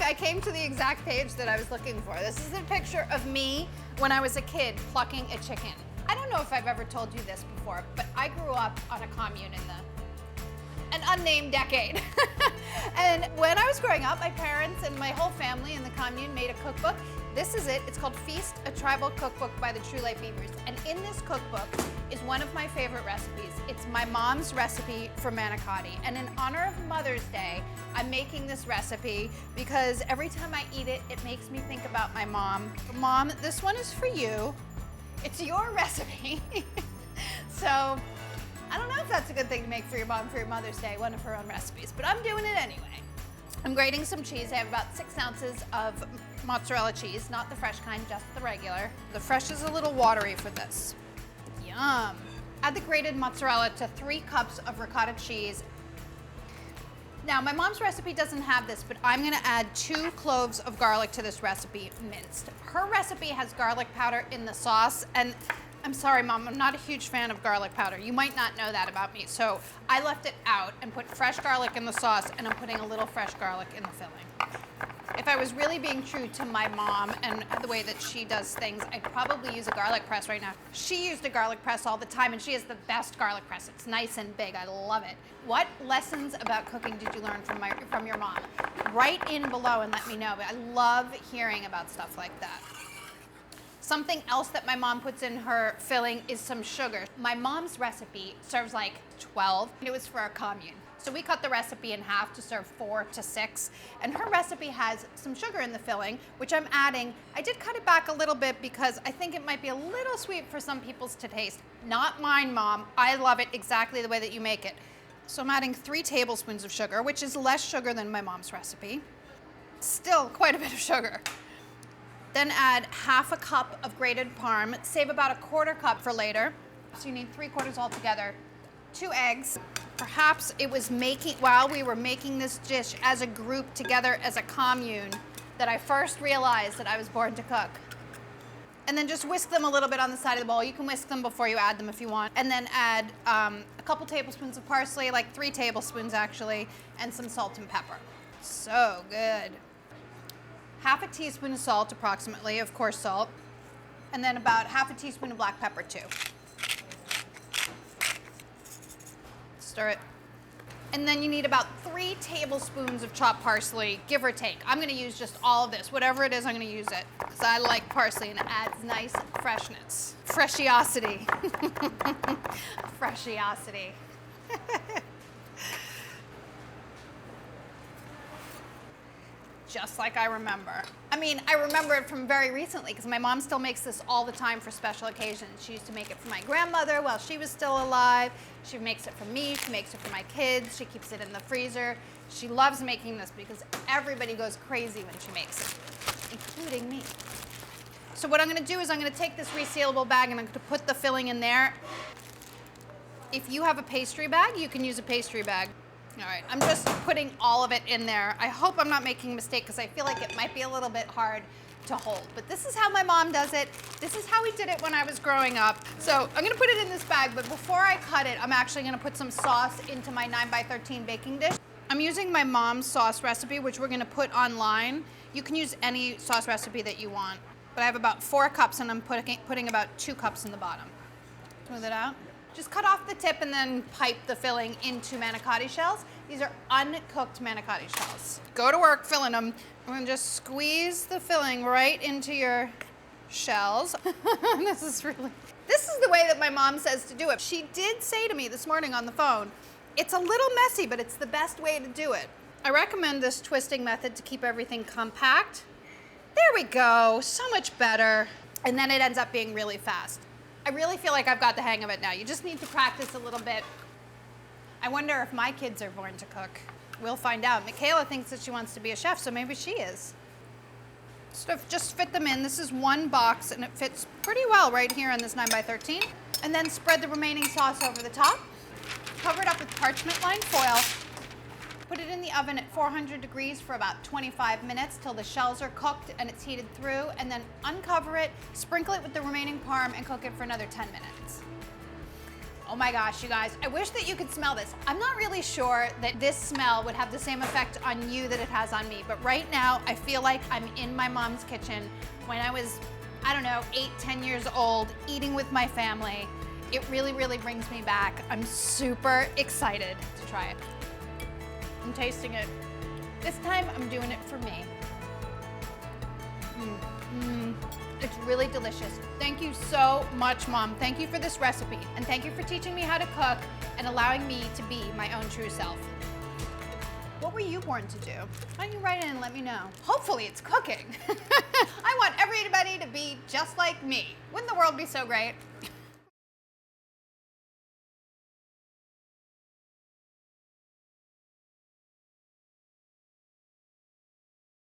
I came to the exact page that I was looking for. This is a picture of me when I was a kid plucking a chicken. I don't know if I've ever told you this before, but I grew up on a commune in an unnamed decade. And when I was growing up, my parents and my whole family in the commune made a cookbook. This is it. It's called Feast, a Tribal Cookbook by the True Life Beavers. And in this cookbook is one of my favorite recipes. It's my mom's recipe for manicotti. And in honor of Mother's Day, I'm making this recipe because every time I eat it, it makes me think about my mom. Mom, this one is for you. It's your recipe. So I don't know if that's a good thing to make for your mom for your Mother's Day, one of her own recipes, but I'm doing it anyway. I'm grating some cheese. I have about 6 ounces of mozzarella cheese, not the fresh kind, just the regular. The fresh is a little watery for this. Yum. Add the grated mozzarella to 3 cups of ricotta cheese. Now, my mom's recipe doesn't have this, but I'm gonna add 2 cloves of garlic to this recipe, minced. Her recipe has garlic powder in the sauce, and I'm sorry, Mom, I'm not a huge fan of garlic powder. You might not know that about me. So I left it out and put fresh garlic in the sauce, and I'm putting a little fresh garlic in the filling. If I was really being true to my mom and the way that she does things, I'd probably use a garlic press right now. She used a garlic press all the time, and she has the best garlic press. It's nice and big. I love it. What lessons about cooking did you learn from your mom? Write in below and let me know. I love hearing about stuff like that. Something else that my mom puts in her filling is some sugar. My mom's recipe serves like 12. It was for our commune. So we cut the recipe in half to serve 4 to 6. And her recipe has some sugar in the filling, which I'm adding. I did cut it back a little bit because I think it might be a little sweet for some people's to taste. Not mine, Mom. I love it exactly the way that you make it. So I'm adding 3 tablespoons of sugar, which is less sugar than my mom's recipe. Still quite a bit of sugar. Then add half a cup of grated parm. Save about a 1/4 cup for later. So you need 3/4 altogether. 2 eggs. Perhaps it was while we were making this dish as a group together as a commune that I first realized that I was born to cook. And then just whisk them a little bit on the side of the bowl. You can whisk them before you add them if you want. And then add a couple tablespoons of parsley, like 3 tablespoons actually, and some salt and pepper. So good. Half a teaspoon of salt, approximately, of course salt, and then about half a teaspoon of black pepper too. Stir it. And then you need about 3 tablespoons of chopped parsley, give or take. I'm gonna use just all of this. Whatever it is, I'm gonna use it. Because I like parsley and it adds nice freshness. Freshiosity. Freshiosity. Just like I remember. I mean, I remember it from very recently because my mom still makes this all the time for special occasions. She used to make it for my grandmother while she was still alive. She makes it for me, she makes it for my kids, she keeps it in the freezer. She loves making this because everybody goes crazy when she makes it, including me. So what I'm gonna do is I'm gonna take this resealable bag and I'm gonna put the filling in there. If you have a pastry bag, you can use a pastry bag. All right, I'm just putting all of it in there. I hope I'm not making a mistake because I feel like it might be a little bit hard to hold. But this is how my mom does it. This is how we did it when I was growing up. So I'm gonna put it in this bag, but before I cut it, I'm actually gonna put some sauce into my 9x13 baking dish. I'm using my mom's sauce recipe, which we're gonna put online. You can use any sauce recipe that you want. But I have about 4 cups and I'm putting about 2 cups in the bottom. Smooth it out. Just cut off the tip and then pipe the filling into manicotti shells. These are uncooked manicotti shells. Go to work filling them. I'm gonna just squeeze the filling right into your shells. This is the way that my mom says to do it. She did say to me this morning on the phone, it's a little messy, but it's the best way to do it. I recommend this twisting method to keep everything compact. There we go, so much better. And then it ends up being really fast. I really feel like I've got the hang of it now. You just need to practice a little bit. I wonder if my kids are born to cook. We'll find out. Michaela thinks that she wants to be a chef, so maybe she is. So just fit them in. This is 1 box, and it fits pretty well right here on this 9x13. And then spread the remaining sauce over the top. Cover it up with parchment-lined foil. Put it in the oven at 400 degrees for about 25 minutes till the shells are cooked and it's heated through, and then uncover it, sprinkle it with the remaining parm, and cook it for another 10 minutes. Oh my gosh, you guys, I wish that you could smell this. I'm not really sure that this smell would have the same effect on you that it has on me, but right now I feel like I'm in my mom's kitchen when I was, I don't know, 8, 10 years old, eating with my family. It really, really brings me back. I'm super excited to try it. I'm tasting it. This time I'm doing it for me. It's really delicious. Thank you so much, Mom. Thank you for this recipe, and thank you for teaching me how to cook and allowing me to be my own true self. What were you born to do? Why don't you write in and let me know? Hopefully it's cooking. I want everybody to be just like me. Wouldn't the world be so great?